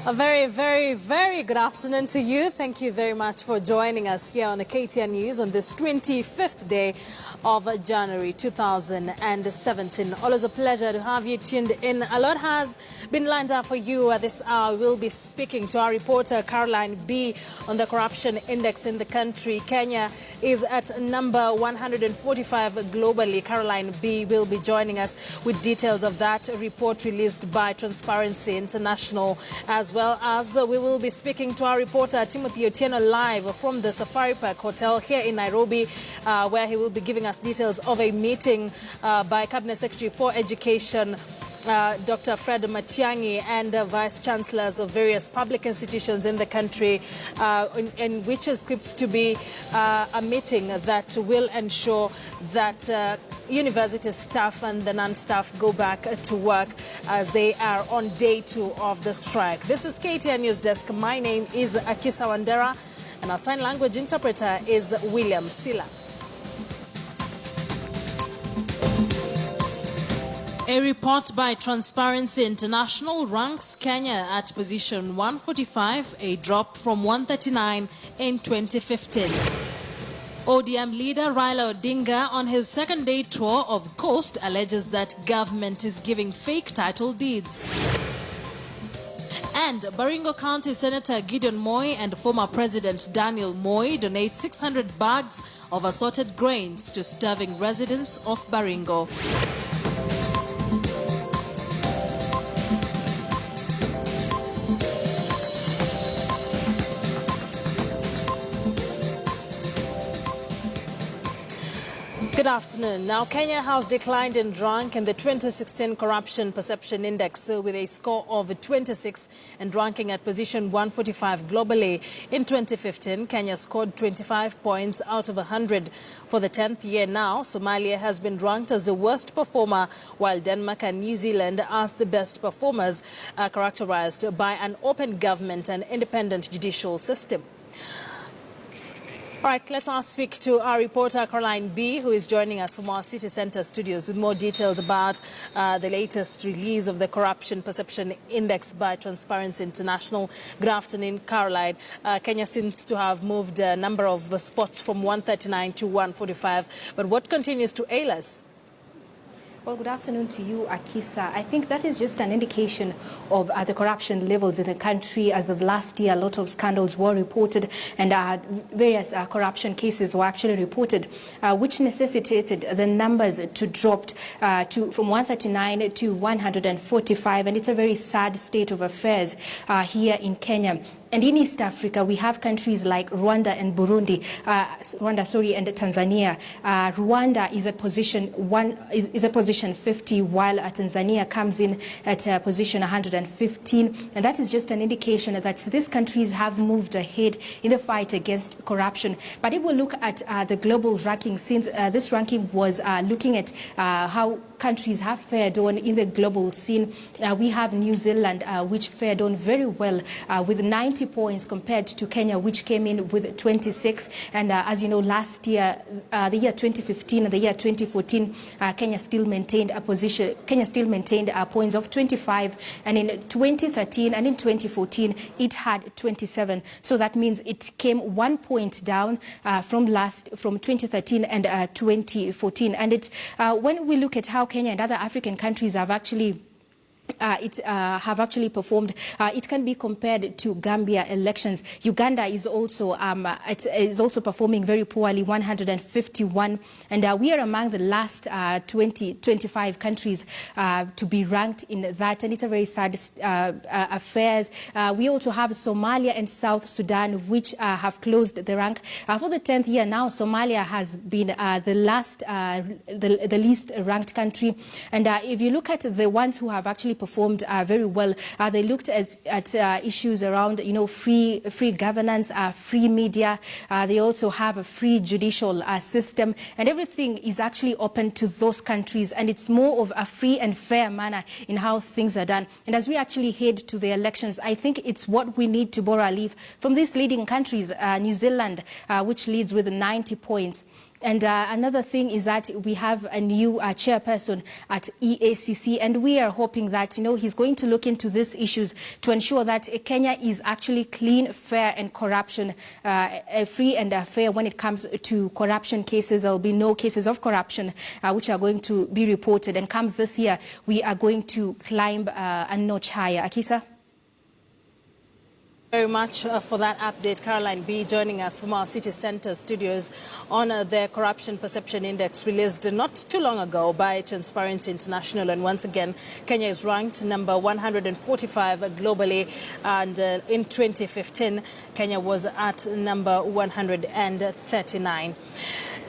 A very, very, very good afternoon to you. Thank you very much for joining us here on the KTN News on this 25th day of January 2017. Always a pleasure to have you tuned in. A lot has been lined up for you at this hour. We'll be speaking to our reporter Caroline B on the corruption index in the country. Kenya is at number 145 globally. Caroline B will be joining us with details of that report released by Transparency International, as well as we will be speaking to our reporter Timothy Otieno live from the Safari Park Hotel here in Nairobi, where he will be giving us details of a meeting by Cabinet Secretary for Education Dr. Fred Matiang'i and vice chancellors of various public institutions in the country, in which is equipped to be a meeting that will ensure that university staff and the non-staff go back to work as they are on day 2 of the strike. This is KTN News Desk. My name is Akisa Wandera, and our sign language interpreter is William Sila. A report by Transparency International ranks Kenya at position 145, a drop from 139 in 2015. ODM leader Raila Odinga, on his second day tour of Coast, alleges that government is giving fake title deeds. And Baringo County Senator Gideon Moi and former President Daniel Moi donate 600 bags of assorted grains to starving residents of Baringo. Good afternoon. Now, Kenya has declined in rank in the 2016 Corruption Perception Index with a score of 26 and ranking at position 145 globally. In 2015, Kenya scored 25 points out of 100. For the 10th year now, Somalia has been ranked as the worst performer, while Denmark and New Zealand as the best performers, characterized by an open government and independent judicial system. All right, let's now speak to our reporter Caroline B, who is joining us from our City Centre studios with more details about the latest release of the Corruption Perception Index by Transparency International. Good afternoon, Caroline. Kenya seems to have moved a number of spots from 139 to 145, but what continues to ail us? Well, good afternoon to you, Akisa. I think that is just an indication of the corruption levels in the country. As of last year, a lot of scandals were reported, and various corruption cases were actually reported, which necessitated the numbers to drop from 139 to 145. And it's a very sad state of affairs here in Kenya. And in East Africa, we have countries like Rwanda and Burundi, and Tanzania. Rwanda is at position 50, while Tanzania comes in at position 115. And that is just an indication that these countries have moved ahead in the fight against corruption. But if we look at the global ranking, since this ranking was looking at how countries have fared on in the global scene, we have New Zealand, which fared on very well with 90 points compared to Kenya, which came in with 26. And as you know, last year, the year 2015 and the year 2014, Kenya still maintained a position. Kenya still maintained points of 25, and in 2013 and in 2014, it had 27. So that means it came 1 point down from 2013 and 2014. And it's when we look at how Kenya and other African countries have actually performed, it can be compared to Gambia elections. Uganda is also performing very poorly, 151, and we are among the last 25 countries to be ranked in that, and it's a very sad affairs. We also have Somalia and South Sudan, which have closed the rank for the 10th year now. Somalia has been the least ranked country, and if you look at the ones who have actually performed very well, they looked at issues around, free governance, free media. They also have a free judicial system, and everything is actually open to those countries, and it's more of a free and fair manner in how things are done. And as we actually head to the elections, I think it's what we need to borrow a leaf from these leading countries. New Zealand, which leads with 90 points. And another thing is that we have a new chairperson at EACC, and we are hoping that, he's going to look into these issues to ensure that Kenya is actually clean, fair, and corruption free and fair when it comes to corruption cases. There will be no cases of corruption which are going to be reported. And comes this year, we are going to climb a notch higher. Akisa? Very much for that update. Caroline B joining us from our city center studios on the Corruption Perception Index released not too long ago by Transparency International. And once again, Kenya is ranked number 145 globally. And in 2015, Kenya was at number 139.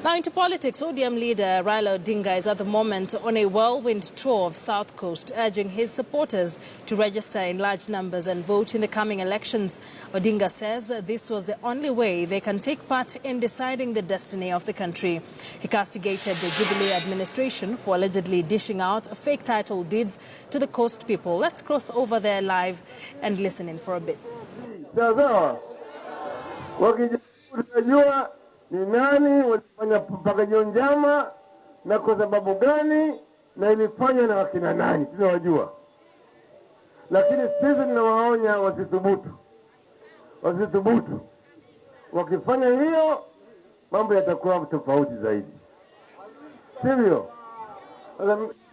Now into politics, ODM leader Raila Odinga is at the moment on a whirlwind tour of South Coast, urging his supporters to register in large numbers and vote in the coming elections. Odinga says this was the only way they can take part in deciding the destiny of the country. He castigated the Jubilee administration for allegedly dishing out fake title deeds to the coast people. Let's cross over there live and listen in for a bit. Ni nani walifanya pagajo njama na kwa sababu gani na ilifanywa na wakina nani tunawajua, lakini sisi tunawaonya wasithubutu. Wakifanya hiyo mambo yatakuwa tofauti zaidi, sivyo?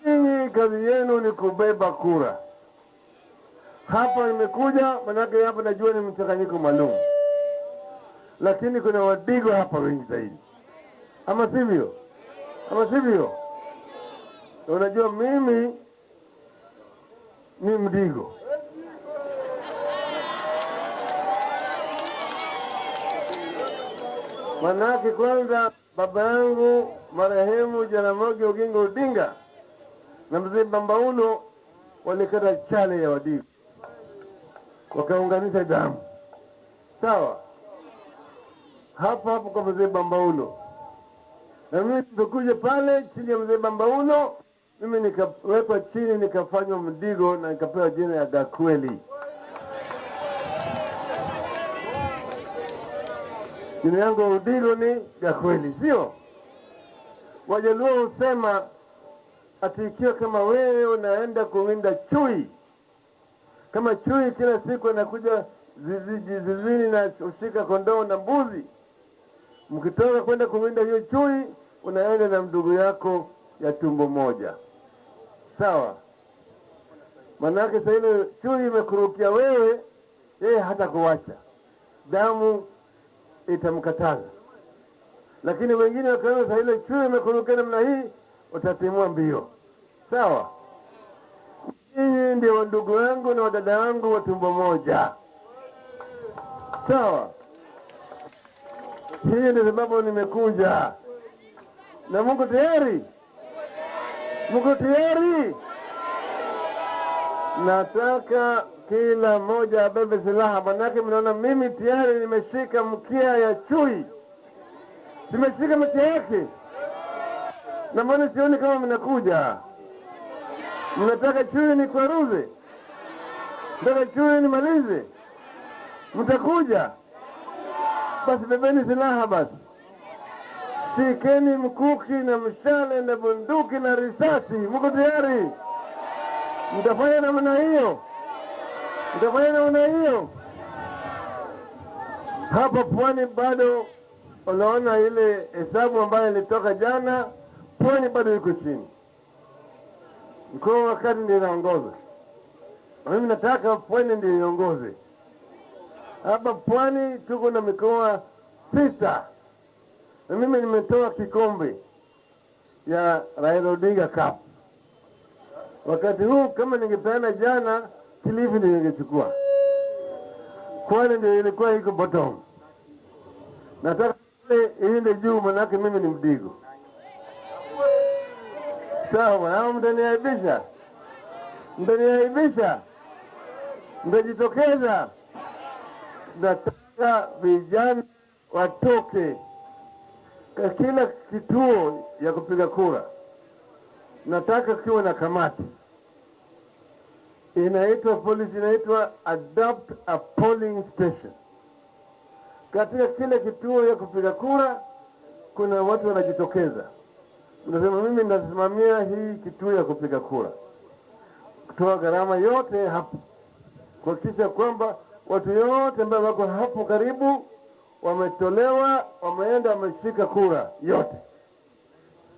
Ninyi kazi yenu ni kubeba kura. Hapa nimekuja manake hapa najua ni mchanganyiko maalum, lakini kuna wadigo hapa wengi zaidi, ama sivyo? Unajua mimi ni mdigo. Manake kwanza baba yangu marehemu Jaramogi Oginga Odinga na mzee Bambaulo walikata chale ya wadigo, wakaunganisha damu, sawa? Hapa kwa mzee Bambaulo, na mimi nilikuja pale chini ya mzee Bambaulo, mimi nikawekwa chini nikafanywa mdigo na nikapewa jina ya Gakweli. Jina yangu ya udigo ni Gakweli, sio? Wajaluo husema ati ikiwa kama wewe unaenda kuwinda chui, kama chui kila siku anakuja zizini na ushika kondoo na mbuzi, mkitoka kwenda kuwinda hiyo chui, unaenda na ndugu yako ya tumbo moja, sawa? Manake sasa ile chui imekurukia wewe, yeye hata kuacha damu itamkataza. Lakini wengine wakaona sasa ile chui imekurukia namna hii, utatimua mbio, sawa? Hii ndio ndugu yangu na wadada wangu wa tumbo moja, sawa? Hii ndio sababu nimekuja. Na Mungu tayari? Mungu tayari? Nataka kila mmoja abebe silaha, manake mnaona mimi tayari nimeshika mkia ya chui. Nimeshika mkia yake. Na mbona sioni kama mnakuja? Mnataka chui ni kwaruze? Mnataka chui ni malize? Mtakuja? Basi bebeni silaha basi. Shikeni mkuki na mshale na bunduki na risasi. Mko tayari? Mtafanya namna hiyo? Hapa pwani bado unaona ile hesabu ambayo ilitoka jana, pwani bado iko chini. Mkoa wakati ndio inaongoza. Mimi nataka pwani ndio iongoze. Hapa pwani tuko na mikoa 6. Na mimi nimetoa kikombe ya Raila Odinga Cup. Wakati huu kama ningepeana jana, Kilifi ndio ningechukua. Kwani ndio ilikuwa iko bottom. Nataka iende juu manake mimi ni mdigo. Sawa, au mtaniaibisha? Mtajitokeza? Nataka vijana watoke kwa kila kituo ya kupiga kura. Nataka kiwe na kamati. Inaitwa policy, inaitwa adopt a polling station. Katika kila kituo ya kupiga kura kuna watu wanajitokeza, unasema mimi nitasimamia hii kituo ya kupiga kura, kutoa gharama yote hapo, kuhakikisha kwamba watu yote ambao wako hapo karibu wametolewa, wameenda wameshika kura yote.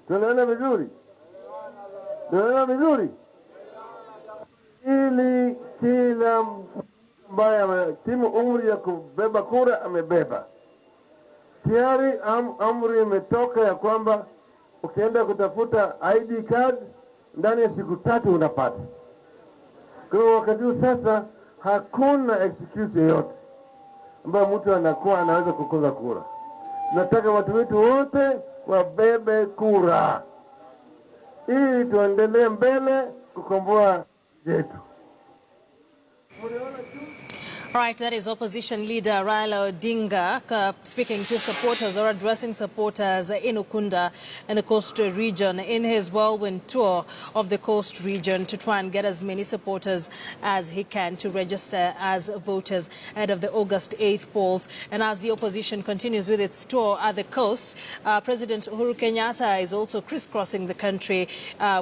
Tunaona vizuri? Tunaona vizuri? Ili kila ambaye timu umri ya kubeba kura amebeba. Tayari amri imetoka ya kwamba ukienda kutafuta ID card ndani ya siku 3 unapata. Kwa hiyo wakati huu sasa hakuna excuse yoyote ambayo mtu anakuwa anaweza kukosa kura. Nataka watu wetu wote wabebe kura ili tuendelee mbele kukomboa yetu. Right, that is opposition leader Raila Odinga speaking to supporters or addressing supporters in Ukunda in the Coast region in his whirlwind tour of the Coast region to try and get as many supporters as he can to register as voters ahead of the August 8th polls. And as the opposition continues with its tour at the coast, President Uhuru Kenyatta is also crisscrossing the country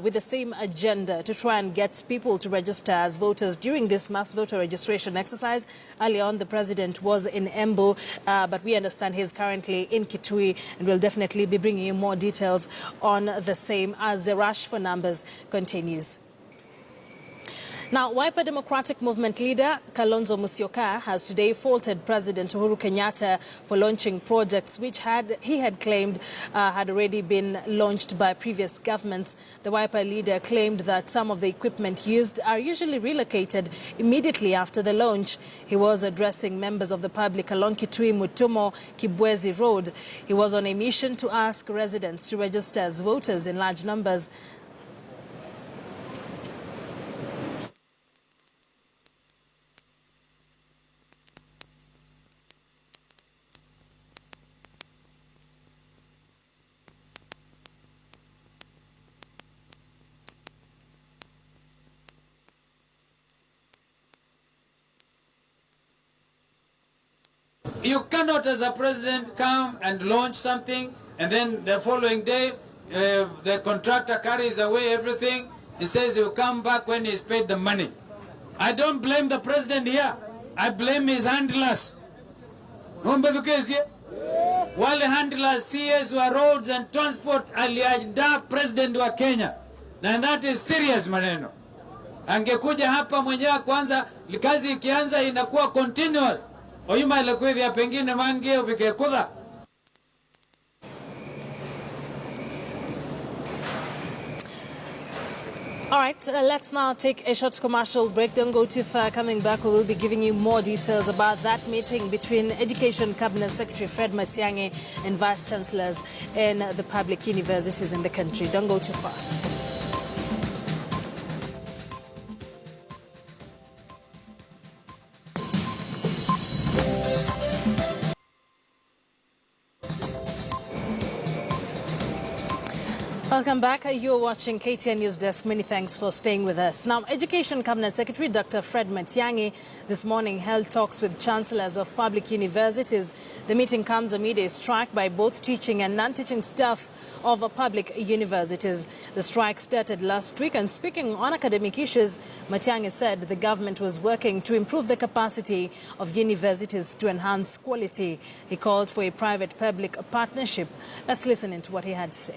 with the same agenda to try and get people to register as voters during this mass voter registration exercise. Earlier on, the president was in Embu, but we understand he's currently in Kitui, and we'll definitely be bringing you more details on the same as the rush for numbers continues. Now, Wiper Democratic Movement leader Kalonzo Musyoka has today faulted President Uhuru Kenyatta for launching projects which he had claimed had already been launched by previous governments. The Wiper leader claimed that some of the equipment used are usually relocated immediately after the launch. He was addressing members of the public along Kitui-Mutumo Kibwezi Road. He was on a mission to ask residents to register as voters in large numbers. You cannot, as a president, come and launch something, and then the following day, the contractor carries away everything. He says he'll come back when he's paid the money. I don't blame the president here. I blame his handlers. Wale handlers, CS wa roads and transport, alianda president wa Kenya. And that is serious maneno. Angekuja hapa mwenyewe kwanza, kazi ikianza inakuwa continuous. Oyuma ilakwethia pengine mange ubike kudha. All right, let's now take a short commercial break. Don't go too far. Coming back, we will be giving you more details about that meeting between Education Cabinet Secretary Fred Matiang'i and Vice Chancellors in the public universities in the country. Don't go too far. Welcome back. You're watching KTN News Desk. Many thanks for staying with us. Now, Education Cabinet Secretary Dr. Fred Matiang'i this morning held talks with chancellors of public universities. The meeting comes amid a strike by both teaching and non-teaching staff of public universities. The strike started last week, and speaking on academic issues, Matiang'i said the government was working to improve the capacity of universities to enhance quality. He called for a private-public partnership. Let's listen into what he had to say.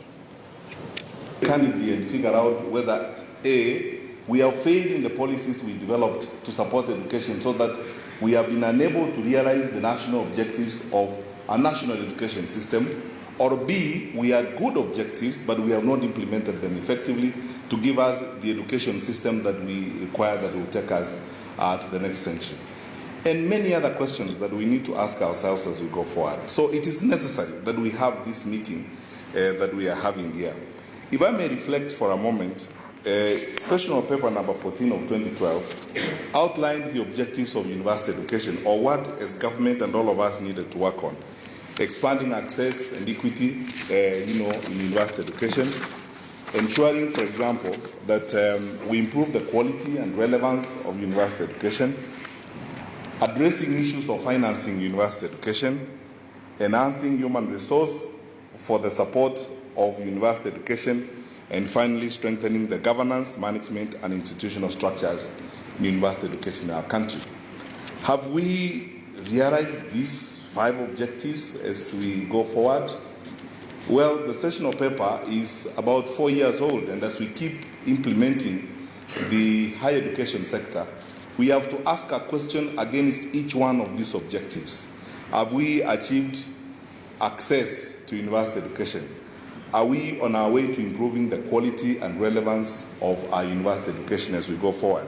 Candidly and figure out whether A, we have failed in the policies we developed to support education so that we have been unable to realize the national objectives of our national education system, or B, we had good objectives but we have not implemented them effectively to give us the education system that we require that will take us to the next century. And many other questions that we need to ask ourselves as we go forward. So it is necessary that we have this meeting that we are having here. If I may reflect for a moment, sessional paper number 14 of 2012 outlined the objectives of university education, or what as government and all of us needed to work on. Expanding access and equity in university education, ensuring, for example, that we improve the quality and relevance of university education, addressing issues of financing university education, enhancing human resource for the support of university education, and finally strengthening the governance, management and institutional structures in university education in our country. Have we realized these 5 objectives as we go forward? Well, the sessional paper is about 4 years old, and as we keep implementing the higher education sector, we have to ask a question against each one of these objectives. Have we achieved access to university education? Are we on our way to improving the quality and relevance of our university education as we go forward?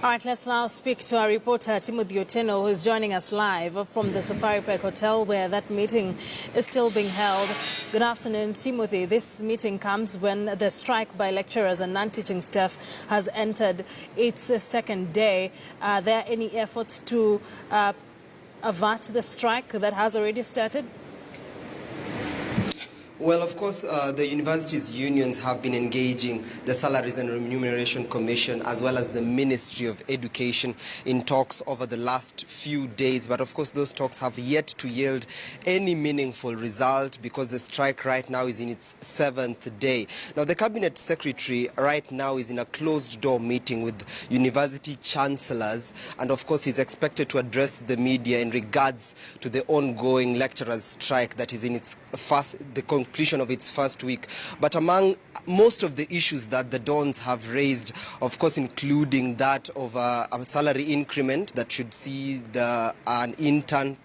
All right, let's now speak to our reporter, Timothy Oteno, who is joining us live from the Safari Park Hotel, where that meeting is still being held. Good afternoon, Timothy. This meeting comes when the strike by lecturers and non-teaching staff has entered its second day. Are there any efforts to avert the strike that has already started? Well, of course, the universities' unions have been engaging the Salaries and Remuneration Commission as well as the Ministry of Education in talks over the last few days. But of course, those talks have yet to yield any meaningful result because the strike right now is in its 7th day. Now, the Cabinet Secretary right now is in a closed-door meeting with university chancellors, and of course, he's expected to address the media in regards to the ongoing lecturers' strike that is in its the completion of its first week. But among most of the issues that the Dons have raised, of course, including that of a salary increment that should see an intern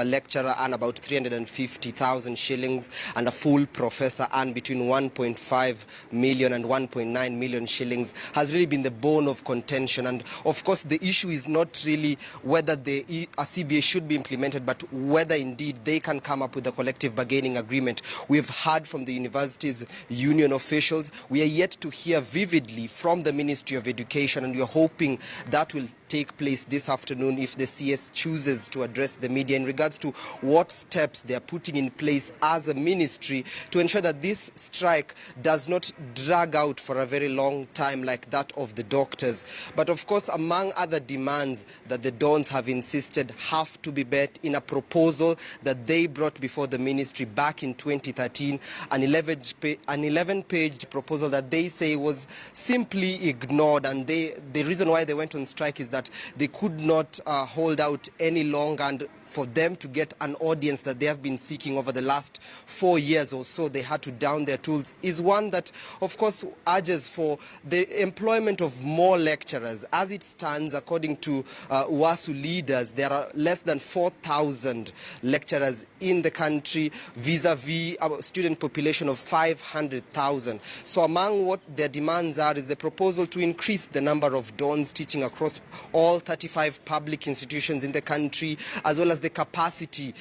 lecturer earn about 350,000 shillings and a full professor earn between 1.5 million and 1.9 million shillings, has really been the bone of contention. And of course, the issue is not really whether a CBA should be implemented, but whether indeed they can come up with a collective bargaining agreement. We have heard from the university's union officials. We are yet to hear vividly from the Ministry of Education, and we are hoping that will take place this afternoon if the CS chooses to address the media in regards to what steps they are putting in place as a ministry to ensure that this strike does not drag out for a very long time like that of the doctors. But of course, among other demands that the Dons have insisted have to be met in a proposal that they brought before the ministry back in 2013, an 11-page proposal that they say was simply ignored, and the reason why they went on strike is that they could not hold out any longer, and for them to get an audience that they have been seeking over the last 4 years or so, they had to down their tools, is one that, of course, urges for the employment of more lecturers. As it stands, according to UASU leaders, there are less than 4,000 lecturers in the country vis-a-vis a student population of 500,000. So among what their demands are is the proposal to increase the number of Dons teaching across all 35 public institutions in the country, as well as the capacity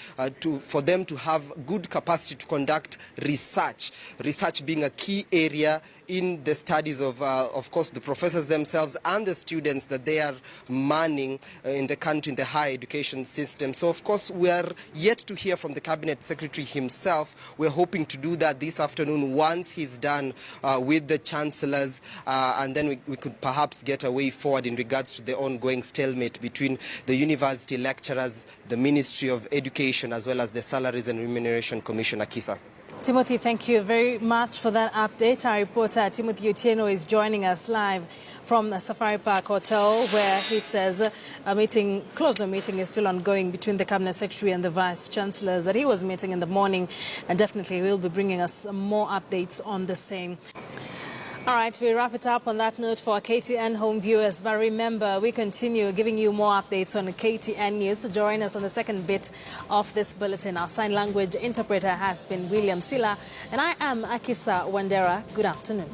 for them to have good capacity to conduct research being a key area in the studies of course, the professors themselves and the students that they are manning in the country, in the higher education system. So, of course, we are yet to hear from the Cabinet Secretary himself. We're hoping to do that this afternoon once he's done with the chancellors, and then we could perhaps get a way forward in regards to the ongoing stalemate between the university lecturers, the Ministry of Education, as well as the Salaries and Remuneration Commission. Akisa. Timothy, thank you very much for that update. Our reporter, Timothy Oteno, is joining us live from the Safari Park Hotel, where he says a closed-door meeting is still ongoing between the Cabinet Secretary and the Vice Chancellors that he was meeting in the morning, and definitely will be bringing us more updates on the same. All right, we wrap it up on that note for our KTN home viewers. But remember, we continue giving you more updates on KTN News. So join us on the second bit of this bulletin. Our sign language interpreter has been William Silla, and I am Akisa Wandera. Good afternoon.